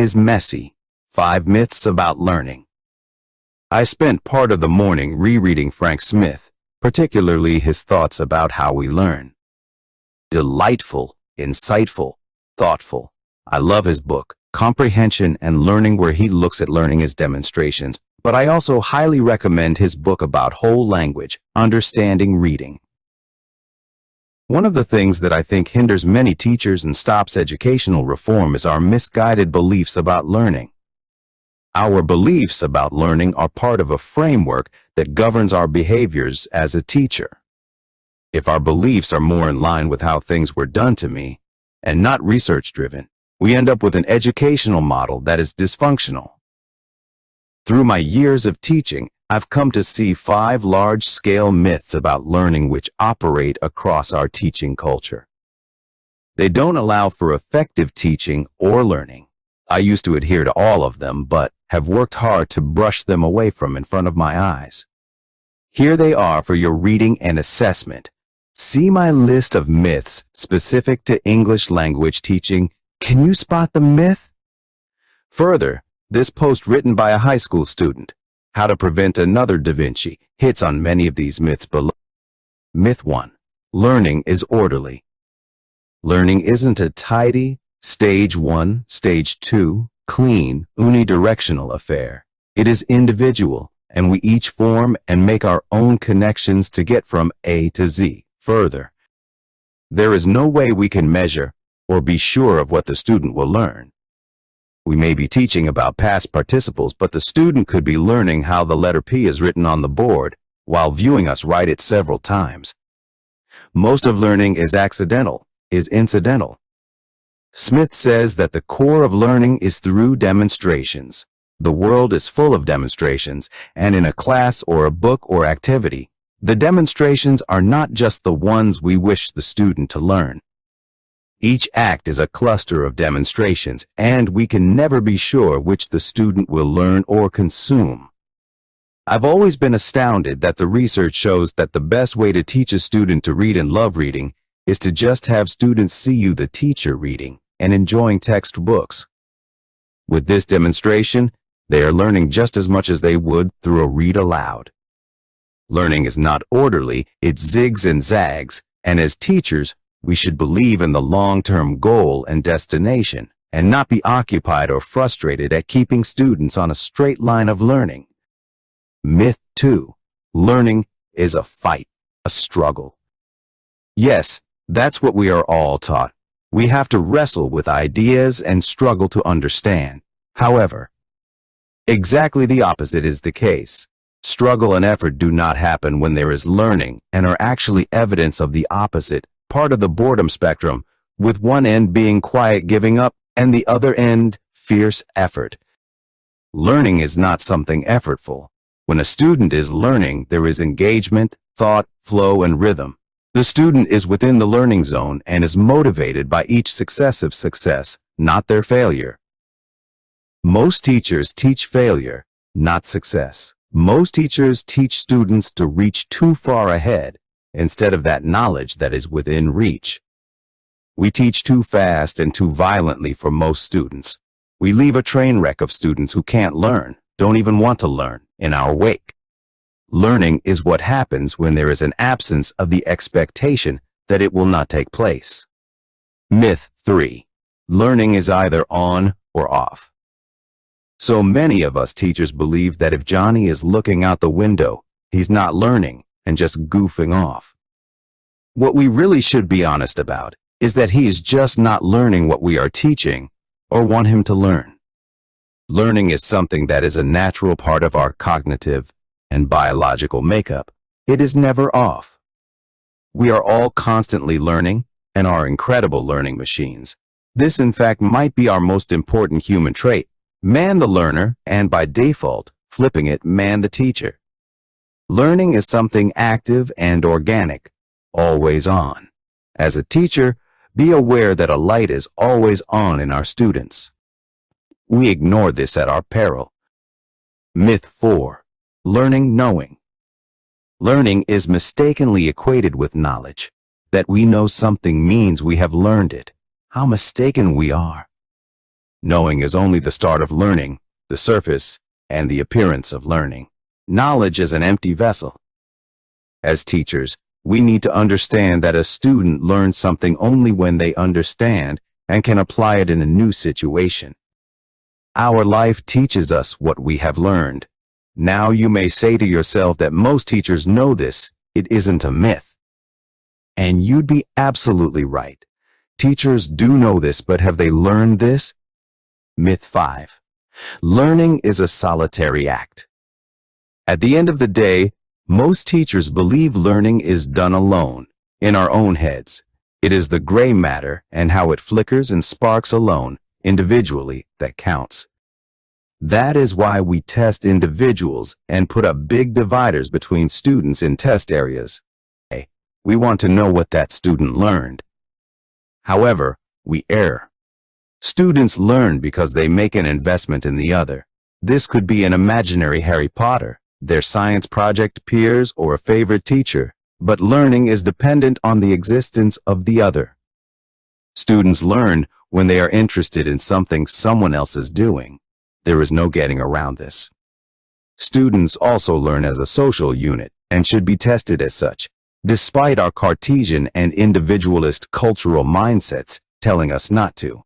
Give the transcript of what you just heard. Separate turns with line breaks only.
is messy. 5 myths about learning. I spent part of the morning rereading Frank Smith, particularly his thoughts about how we learn. Delightful, insightful, thoughtful. I love his book, Comprehension and Learning, where he looks at learning as demonstrations, but I also highly recommend his book about whole language, Understanding Reading. One of the things that I think hinders many teachers and stops educational reform is our misguided beliefs about learning. Our beliefs about learning are part of a framework that governs our behaviors as a teacher. If our beliefs are more in line with how things were done to me, and not research-driven, we end up with an educational model that is dysfunctional. Through my years of teaching, I've come to see 5 large-scale myths about learning which operate across our teaching culture. They don't allow for effective teaching or learning. I used to adhere to all of them, but have worked hard to brush them away from in front of my eyes. Here they are for your reading and assessment. See my list of myths specific to English language teaching. Can you spot the myth? Further, this post written by a high school student, How to Prevent Another Da Vinci, hits on many of these myths below. Myth 1. Learning is orderly. Learning isn't a tidy, stage 1, stage 2, clean, unidirectional affair. It is individual, and we each form and make our own connections to get from A to Z. Further, there is no way we can measure or be sure of what the student will learn. We may be teaching about past participles, but the student could be learning how the letter P is written on the board while viewing us write it several times. Most of learning is accidental, is incidental. Smith says that the core of learning is through demonstrations. The world is full of demonstrations, and in a class or a book or activity, the demonstrations are not just the ones we wish the student to learn. Each act is a cluster of demonstrations, and we can never be sure which the student will learn or consume. I've always been astounded that the research shows that the best way to teach a student to read and love reading is to just have students see you, the teacher, reading and enjoying textbooks. With this demonstration, they are learning just as much as they would through a read aloud. Learning is not orderly, it zigs and zags, and as teachers, we should believe in the long-term goal and destination, and not be occupied or frustrated at keeping students on a straight line of learning. Myth 2. Learning is a fight, a struggle. Yes, that's what we are all taught. We have to wrestle with ideas and struggle to understand. However, exactly the opposite is the case. Struggle and effort do not happen when there is learning and are actually evidence of the opposite, part of the boredom spectrum, with one end being quiet giving up and the other end fierce effort. Learning is not something effortful. When a student is learning, there is engagement, thought, flow, and rhythm. The student is within the learning zone and is motivated by each successive success, not their failure. Most teachers teach failure, not success. Most teachers teach students to reach too far ahead instead of that knowledge that is within reach. We teach too fast and too violently for most students. We leave a train wreck of students who can't learn, don't even want to learn, in our wake. Learning is what happens when there is an absence of the expectation that it will not take place. Myth 3. Learning is either on or off. So many of us teachers believe that if Johnny is looking out the window, he's not learning and just goofing off. What we really should be honest about is that he is just not learning what we are teaching or want him to learn. Learning is something that is a natural part of our cognitive and biological makeup. It is never off. We are all constantly learning and are incredible learning machines. This, in fact, might be our most important human trait. Man the learner, and by default, flipping it, man the teacher. Learning is something active and organic, always on. As a teacher, be aware that a light is always on in our students. We ignore this at our peril. Myth 4. Learning knowing. Learning is mistakenly equated with knowledge. That we know something means we have learned it. How mistaken we are. Knowing is only the start of learning, the surface, and the appearance of learning. Knowledge is an empty vessel. As teachers, we need to understand that a student learns something only when they understand and can apply it in a new situation. Our life teaches us what we have learned. Now you may say to yourself that most teachers know this. It isn't a myth. And you'd be absolutely right. Teachers do know this, but have they learned this? Myth 5. Learning is a solitary act. At the end of the day, most teachers believe learning is done alone, in our own heads. It is the gray matter and how it flickers and sparks alone, individually, that counts. That is why we test individuals and put up big dividers between students in test areas. We want to know what that student learned. However, we err. Students learn because they make an investment in the other. This could be an imaginary Harry Potter, their science project peers, or a favorite teacher, but learning is dependent on the existence of the other. Students learn when they are interested in something someone else is doing. There is no getting around this. Students also learn as a social unit and should be tested as such, despite our Cartesian and individualist cultural mindsets telling us not to.